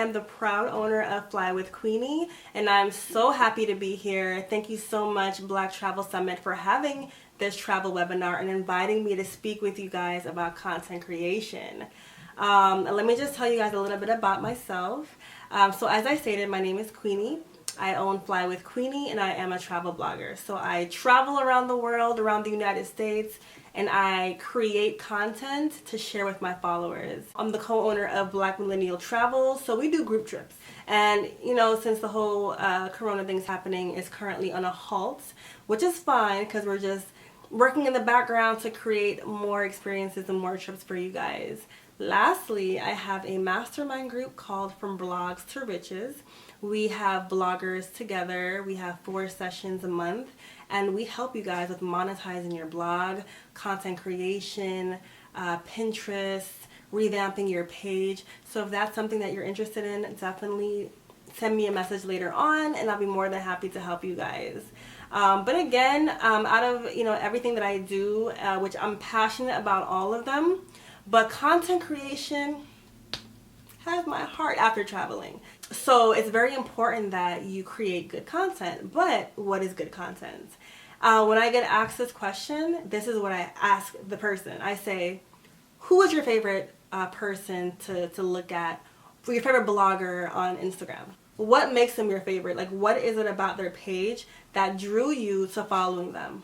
am the proud owner of Fly with Queenie, and I'm so happy to be here. Thank you so much, Black Travel Summit, for having this travel webinar and inviting me to speak with you guys about content creation. Let me just tell you guys a little bit about myself. So as I stated, my name is Queenie. I own Fly with Queenie, and I am a travel blogger. So I travel around the world, around the United States, and I create content to share with my followers. I'm the co-owner of Black Millennial Travel, so we do group trips. And you know, since the whole Corona thing's happening, it's currently on a halt, which is fine because we're just working in the background to create more experiences and more trips for you guys. Lastly, I have a mastermind group called From Blogs to Riches. We have bloggers together. We have 4 sessions a month, and we help you guys with monetizing your blog, content creation, Pinterest, revamping your page. So if that's something that you're interested in, definitely send me a message later on, and I'll be more than happy to help you guys. But again, out of everything that I do, which I'm passionate about all of them, but content creation has my heart after traveling. So it's very important that you create good content. But what is good content? When I get asked this question, this is what I ask the person. I say, who is your favorite person to look at, for your favorite blogger on Instagram? What makes them your favorite? Like, what is it about their page that drew you to following them?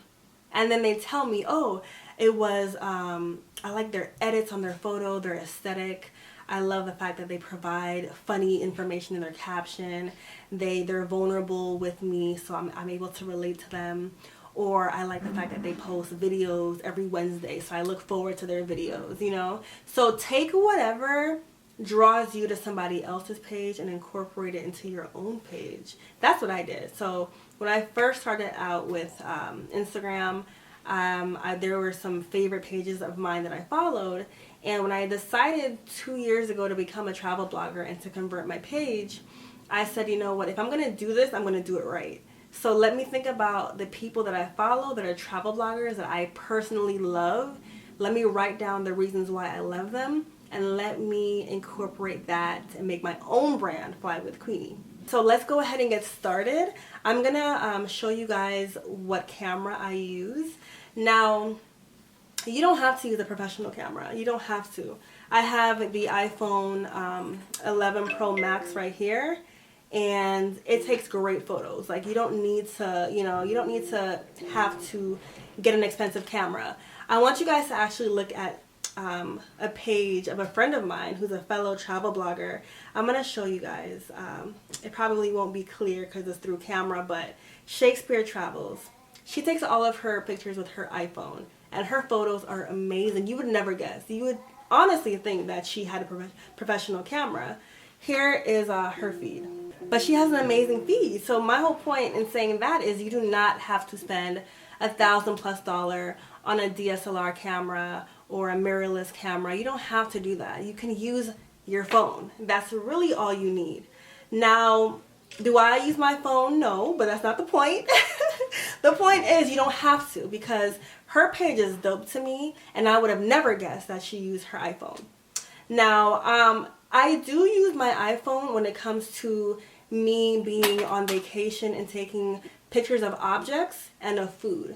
And then they tell me, oh, it was, I like their edits on their photo, their aesthetic. I love the fact that they provide funny information in their caption. They're vulnerable with me, so I'm able to relate to them. Or I like the fact that they post videos every Wednesday, so I look forward to their videos, you know? So take whatever draws you to somebody else's page and incorporate it into your own page. That's what I did. So when I first started out with Instagram, there were some favorite pages of mine that I followed, and when I decided 2 years ago to become a travel blogger and to convert my page, I said, you know what, if I'm going to do this, I'm going to do it right. So let me think about the people that I follow that are travel bloggers that I personally love. Let me write down the reasons why I love them, and let me incorporate that and make my own brand, Fly with Queenie. So let's go ahead and get started. I'm gonna show you guys what camera I use. Now, you don't have to use a professional camera. You don't have to. I have the iPhone 11 Pro Max right here, and it takes great photos. Like, you don't need to, you don't need to have to get an expensive camera. I want you guys to actually look at a page of a friend of mine who's a fellow travel blogger. I'm going to show you guys. It probably won't be clear because it's through camera, but Shakespeare Travels. She takes all of her pictures with her iPhone, and her photos are amazing. You would never guess. You would honestly think that she had a professional camera. Here is her feed. But she has an amazing feed. So my whole point in saying that is you do not have to spend $1,000+ on a DSLR camera or a mirrorless camera. You don't have to do that. You can use your phone. That's really all you need. Now, do I use my phone? No, but that's not the point. The point is you don't have to, because her page is dope to me, and I would have never guessed that she used her iPhone. Now, I do use my iPhone when it comes to me being on vacation and taking pictures of objects and of food.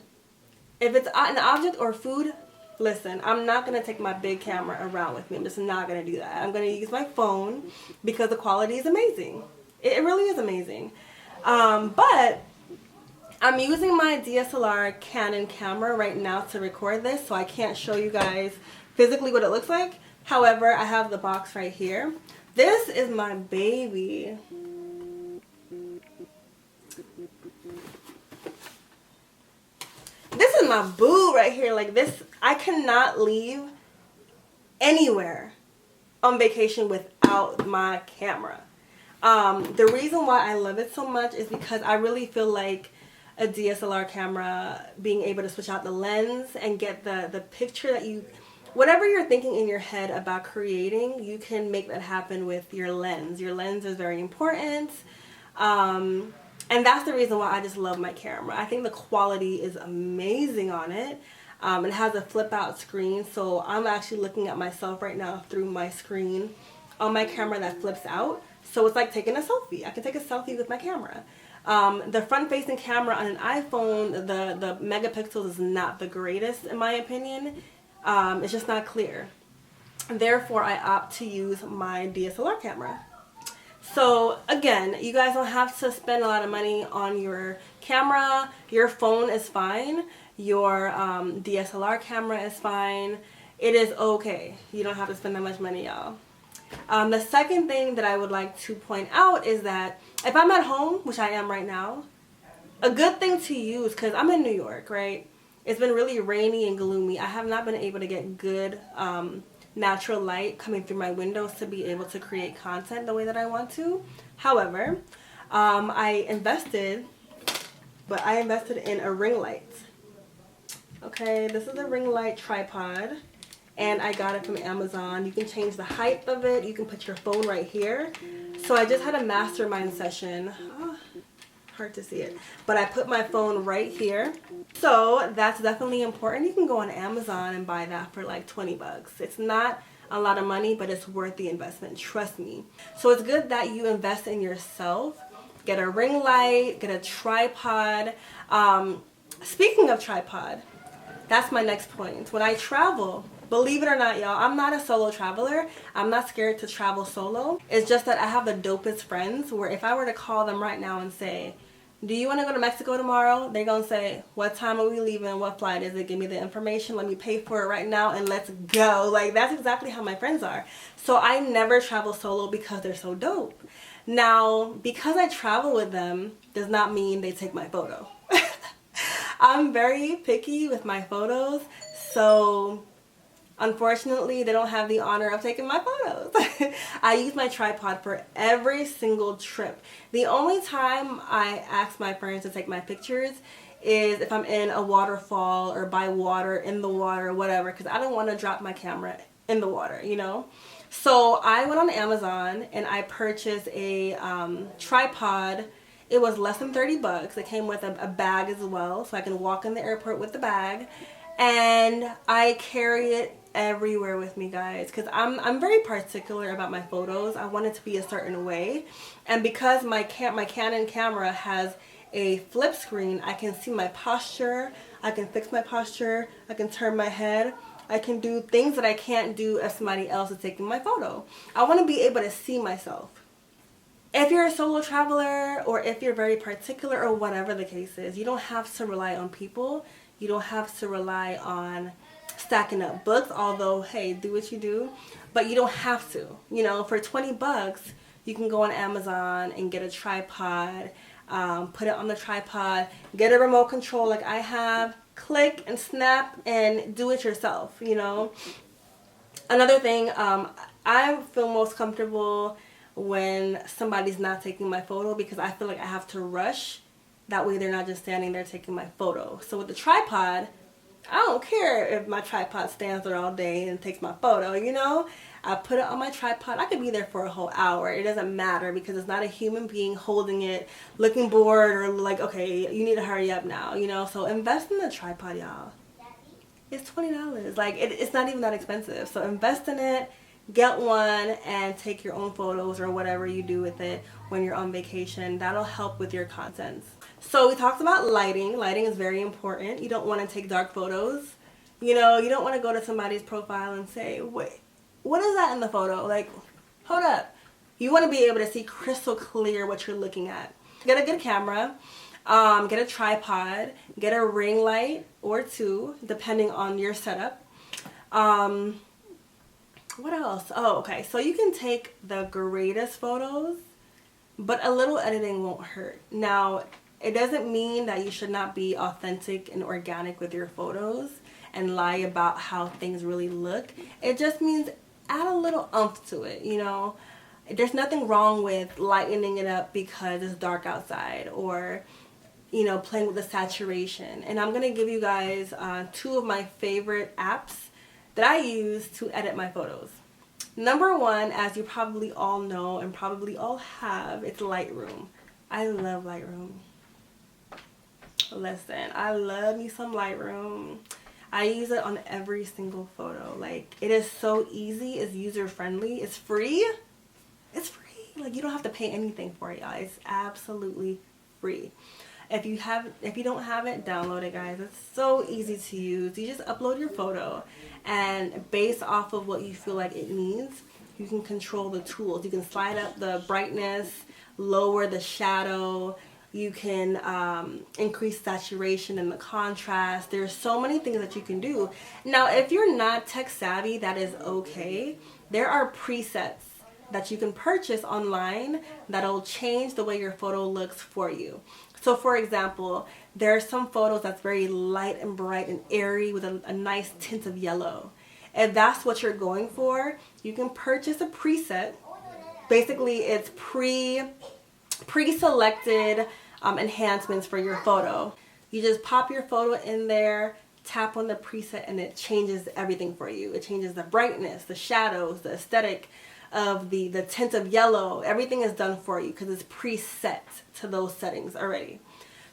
If it's an object or food, listen, I'm not going to take my big camera around with me. I'm just not going to do that. I'm going to use my phone because the quality is amazing. It really is amazing. But I'm using my DSLR Canon camera right now to record this, so I can't show you guys physically what it looks like. However, I have the box right here. This is my baby. This is my boo right here. Like this, I cannot leave anywhere on vacation without my camera. The reason why I love it so much is because I really feel like a DSLR camera, being able to switch out the lens and get the picture that you, whatever you're thinking in your head about creating, you can make that happen with your lens. Your lens is very important. And that's the reason why I just love my camera. I think the quality is amazing on it. It has a flip out screen, so I'm actually looking at myself right now through my screen on my camera that flips out. So it's like taking a selfie. I can take a selfie with my camera. The front-facing camera on an iPhone, the megapixels is not the greatest in my opinion. It's just not clear. Therefore, I opt to use my DSLR camera. So again, you guys don't have to spend a lot of money on your camera. Your phone is fine. Your DSLR camera is fine. It is okay. You don't have to spend that much money, y'all. The second thing that I would like to point out is that if I'm at home, which I am right now, a good thing to use, because I'm in New York, right? It's been really rainy and gloomy. I have not been able to get good natural light coming through my windows to be able to create content the way that I want to. However, I invested in a ring light. Okay, this is a ring light tripod, and I got it from Amazon. You can change the height of it. You can put your phone right here. So I just had a mastermind session. Oh, hard to see it, but I put my phone right here. So that's definitely important. You can go on Amazon and buy that for like 20 bucks. It's not a lot of money, but it's worth the investment, trust me. So it's good that you invest in yourself. Get a ring light, get a tripod. Speaking of tripod, that's my next point. When I travel, believe it or not, y'all, I'm not a solo traveler. I'm not scared to travel solo. It's just that I have the dopest friends where if I were to call them right now and say, do you want to go to Mexico tomorrow? They're going to say, what time are we leaving? What flight is it? Give me the information. Let me pay for it right now and let's go. Like, that's exactly how my friends are. So I never travel solo because they're so dope. Now, because I travel with them does not mean they take my photo. I'm very picky with my photos, so unfortunately they don't have the honor of taking my photos. I use my tripod for every single trip. The only time I ask my friends to take my pictures is if I'm in a waterfall or by water, in the water, whatever, because I don't want to drop my camera in the water, you know. So I went on Amazon and I purchased a tripod. It was less than 30 bucks. It came with a bag as well, so I can walk in the airport with the bag. And I carry it everywhere with me, guys, because I'm very particular about my photos. I want it to be a certain way. And because my Canon camera has a flip screen, I can see my posture. I can fix my posture. I can turn my head. I can do things that I can't do if somebody else is taking my photo. I want to be able to see myself. If you're a solo traveler or if you're very particular or whatever the case is, you don't have to rely on people. You don't have to rely on stacking up books, although, hey, do what you do. But you don't have to. You know, for 20 bucks, you can go on Amazon and get a tripod, put it on the tripod, get a remote control like I have, click and snap and do it yourself, you know. Another thing, I feel most comfortable when somebody's not taking my photo because I feel like I have to rush. That way they're not just standing there taking my photo. So with the tripod, I don't care if my tripod stands there all day and takes my photo, you know. I put it on my tripod. I could be there for a whole hour. It doesn't matter because it's not a human being holding it, looking bored or like, okay, you need to hurry up now, you know. So invest in the tripod, y'all. It's $20. Like, it's not even that expensive. So invest in it. Get one and take your own photos or whatever you do with it when you're on vacation. That'll help with your content. So we talked about lighting. Lighting is very important. You don't want to take dark photos. You know, you don't want to go to somebody's profile and say, wait, what is that in the photo? Like, hold up. You want to be able to see crystal clear what you're looking at. Get a good camera. Get a tripod. Get a ring light or two, depending on your setup. What else? Oh, okay. So you can take the greatest photos, but a little editing won't hurt. Now, it doesn't mean that you should not be authentic and organic with your photos and lie about how things really look. It just means add a little oomph to it, you know. There's nothing wrong with lightening it up because it's dark outside or, you know, playing with the saturation. And I'm going to give you guys two of my favorite apps that I use to edit my photos. Number one, as you probably all know and probably all have, it's Lightroom. I love Lightroom. Listen, I love me some Lightroom. I use it on every single photo. Like, it is so easy, it's user friendly, it's free. It's free. Like, you don't have to pay anything for it, y'all. It's absolutely free. If you don't have it, download it, guys. It's so easy to use. You just upload your photo, and based off of what you feel like it needs, you can control the tools. You can slide up the brightness, lower the shadow. You can increase saturation and the contrast. There's so many things that you can do. Now, if you're not tech savvy, that is okay. There are presets that you can purchase online that'll change the way your photo looks for you. So for example, there are some photos that's very light and bright and airy with a nice tint of yellow. If that's what you're going for, you can purchase a preset. Basically, it's pre-selected enhancements for your photo. You just pop your photo in there, tap on the preset, and it changes everything for you. It changes the brightness, the shadows, the aesthetic of the tint of yellow. Everything is done for you because it's preset to those settings already.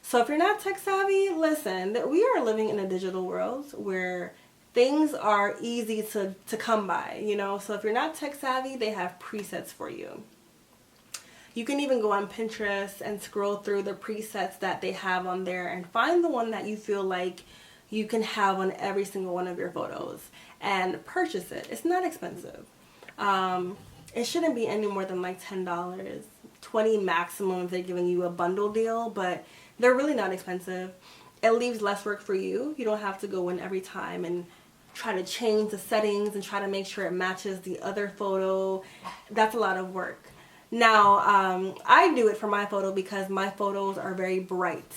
So if you're not tech savvy, listen, that we are living in a digital world where things are easy to come by, you know. So if you're not tech savvy, they have presets for you. You can even go on Pinterest and scroll through the presets that they have on there and find the one that you feel like you can have on every single one of your photos and purchase it. It's not expensive. It shouldn't be any more than like $10, $20 maximum if they're giving you a bundle deal, but they're really not expensive. It leaves less work for you. You don't have to go in every time and try to change the settings and try to make sure it matches the other photo. That's a lot of work. Now, I do it for my photo because my photos are very bright.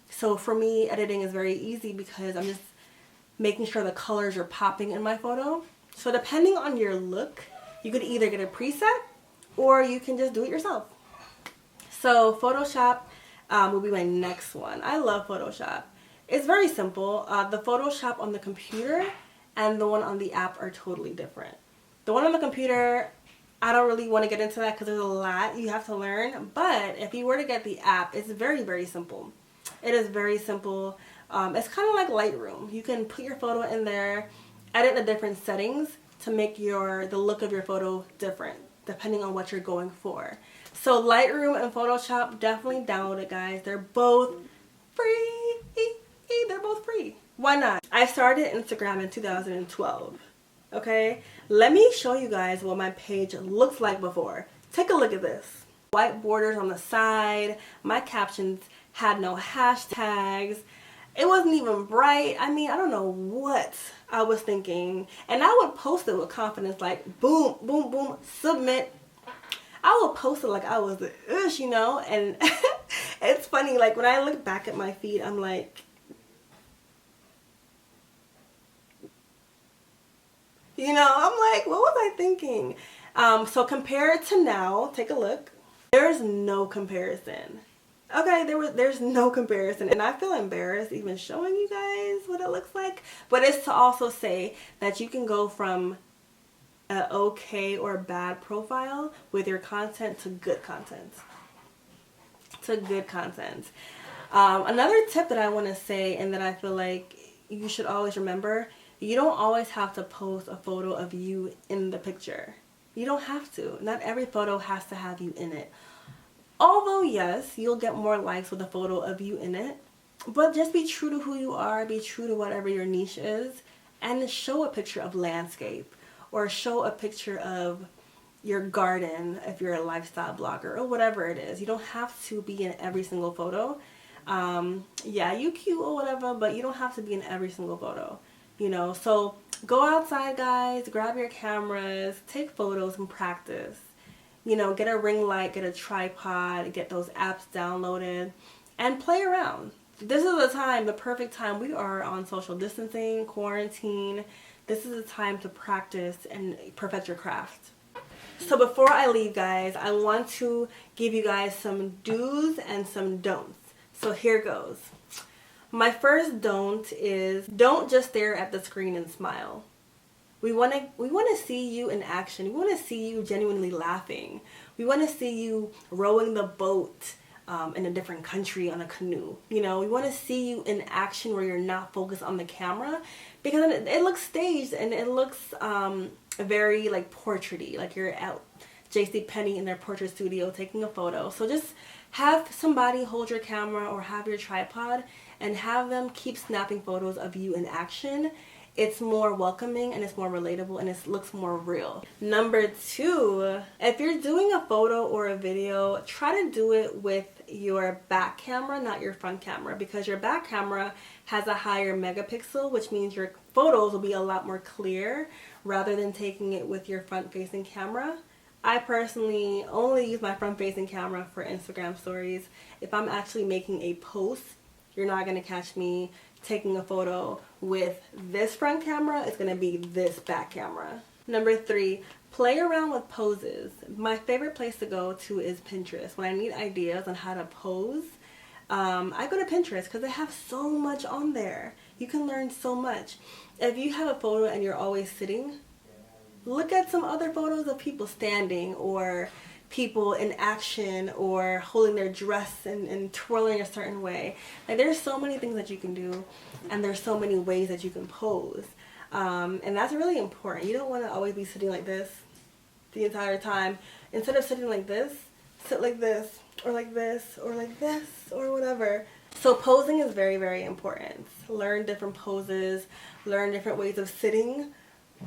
So for me, editing is very easy because I'm just making sure the colors are popping in my photo. So depending on your look, you could either get a preset or you can just do it yourself. So Photoshop will be my next one. I love Photoshop. It's very simple. The Photoshop on the computer and the one on the app are totally different. The one on the computer, I don't really want to get into that because there's a lot you have to learn. But if you were to get the app, it's very, very simple. It is very simple. It's kind of like Lightroom. You can put your photo in there, edit the different settings to make the look of your photo different depending on what you're going for. So Lightroom and Photoshop, definitely download it, guys. They're both free. They're both free. Why not? I started Instagram in 2012. Okay, let me show you guys what my page looks like before. Take a look at this. White borders on the side. My captions had no hashtags. It wasn't even bright. I mean, I don't know what I was thinking. And I would post it with confidence, like boom, boom, boom, submit. I would post it like I was the ish, you know. And it's funny, like when I look back at my feed, I'm like, you know, I'm like, what was I thinking? So compared to now, take a look. There's no comparison. Okay, there's no comparison, and I feel embarrassed even showing you guys what it looks like. But it's to also say that you can go from an okay or bad profile with your content to good content. Another tip that I want to say, and that I feel like you should always remember, you don't always have to post a photo of you in the picture. You don't have to. Not every photo has to have you in it. Although, yes, you'll get more likes with a photo of you in it. But just be true to who you are. Be true to whatever your niche is. And show a picture of landscape. Or show a picture of your garden if you're a lifestyle blogger. Or whatever it is. You don't have to be in every single photo. Yeah, you cute or whatever. But you don't have to be in every single photo. You know, so go outside, guys. Grab your cameras. Take photos and practice. You know, get a ring light, get a tripod, get those apps downloaded, and play around. This is the time, the perfect time. We are on social distancing, quarantine. This is the time to practice and perfect your craft. So before I leave, guys, I want to give you guys some do's and some don'ts. So here goes. My first don't is don't just stare at the screen and smile. We want to see you in action. We want to see you genuinely laughing. We want to see you rowing the boat in a different country on a canoe. You know, we want to see you in action where you're not focused on the camera, because it looks staged and it looks very like portraity, like you're out JCPenney in their portrait studio taking a photo. So just have somebody hold your camera or have your tripod and have them keep snapping photos of you in action. It's more welcoming and it's more relatable and it looks more real. Number 2, if you're doing a photo or a video, try to do it with your back camera, not your front camera, because your back camera has a higher megapixel, which means your photos will be a lot more clear rather than taking it with your front facing camera. I personally only use my front facing camera for Instagram stories. If I'm actually making a post, you're not going to catch me taking a photo with this front camera. It's going to be this back camera. Number 3, play around with poses. My favorite place to go to is Pinterest. When I need ideas on how to pose, I go to Pinterest because they have so much on there. You can learn so much. If you have a photo and you're always sitting, look at some other photos of people standing or people in action or holding their dress and twirling a certain way. Like, there's so many things that you can do and there's so many ways that you can pose. And that's really important. You don't want to always be sitting like this the entire time. Instead of sitting like this, sit like this or like this or like this or whatever. So posing is very, very important. Learn different poses, learn different ways of sitting,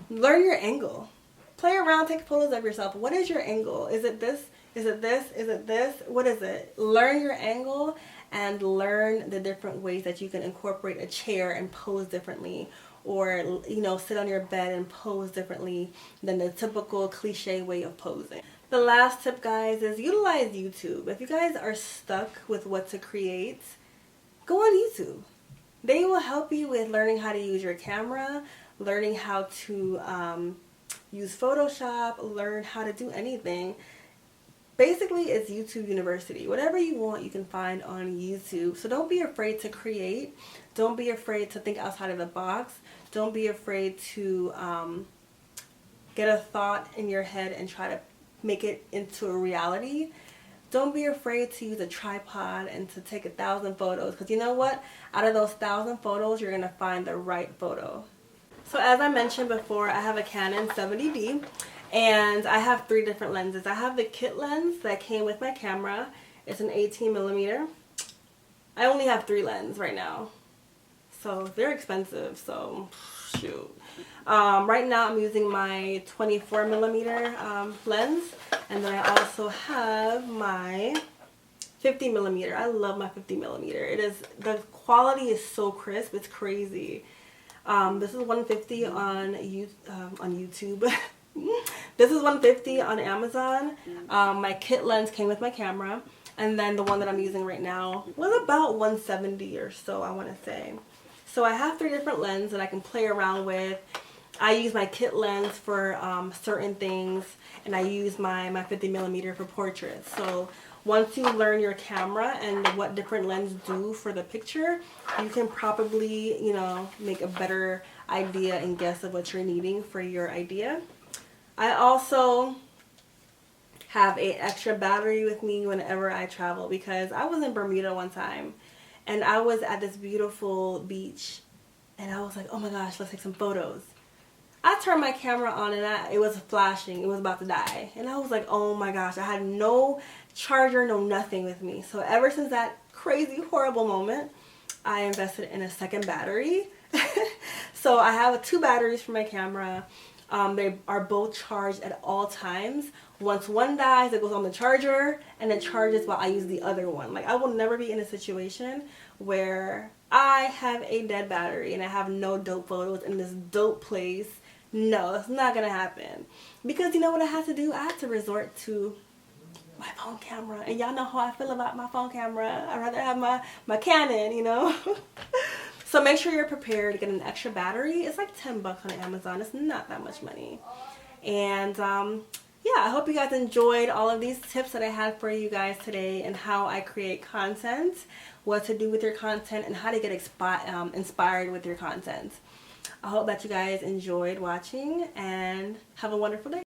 learn your angle. Play around, take photos of yourself. What is your angle? Is it this? Is it this? Is it this? What is it? Learn your angle and learn the different ways that you can incorporate a chair and pose differently, or, you know, sit on your bed and pose differently than the typical cliche way of posing. The last tip, guys, is utilize YouTube. If you guys are stuck with what to create, go on YouTube. They will help you with learning how to use your camera, learning how to use Photoshop, learn how to do anything. Basically, it's YouTube University. Whatever you want, you can find on YouTube. So don't be afraid to create. Don't be afraid to think outside of the box. Don't be afraid to get a thought in your head and try to make it into a reality. Don't be afraid to use a tripod and to take 1,000 photos, because you know what? Out of those 1,000 photos, you're going to find the right photo. So as I mentioned before, I have a Canon 70D and I have 3 different lenses. I have the kit lens that came with my camera. It's an 18mm. I only have 3 lenses right now, so they're expensive, so shoot. Right now I'm using my 24mm lens, and then I also have my 50mm. I love my 50mm. The quality is so crisp, it's crazy. This is $150 on YouTube. This is $150 on Amazon. My kit lens came with my camera, and then the one that I'm using right now was about $170 or so, I want to say. So I have 3 different lenses that I can play around with. I use my kit lens for certain things, and I use my 50mm for portraits. So once you learn your camera and what different lenses do for the picture, you can probably, you know, make a better idea and guess of what you're needing for your idea. I also have an extra battery with me whenever I travel, because I was in Bermuda one time and I was at this beautiful beach and I was like, oh my gosh, let's take some photos. I turned my camera on and it was flashing. It was about to die. And I was like, oh my gosh, I had no charger, no nothing with me. So ever since that crazy, horrible moment, I invested in a second battery. So I have 2 batteries for my camera. They are both charged at all times. Once one dies, it goes on the charger and it charges while I use the other one. Like, I will never be in a situation where I have a dead battery and I have no dope photos in this dope place. No, it's not gonna happen. Because you know what I had to do? I had to resort to my phone camera. And y'all know how I feel about my phone camera. I'd rather have my Canon, you know? So make sure you're prepared to get an extra battery. It's like $10 on Amazon. It's not that much money. And yeah, I hope you guys enjoyed all of these tips that I had for you guys today, and how I create content, what to do with your content, and how to get inspired with your content. I hope that you guys enjoyed watching, and have a wonderful day.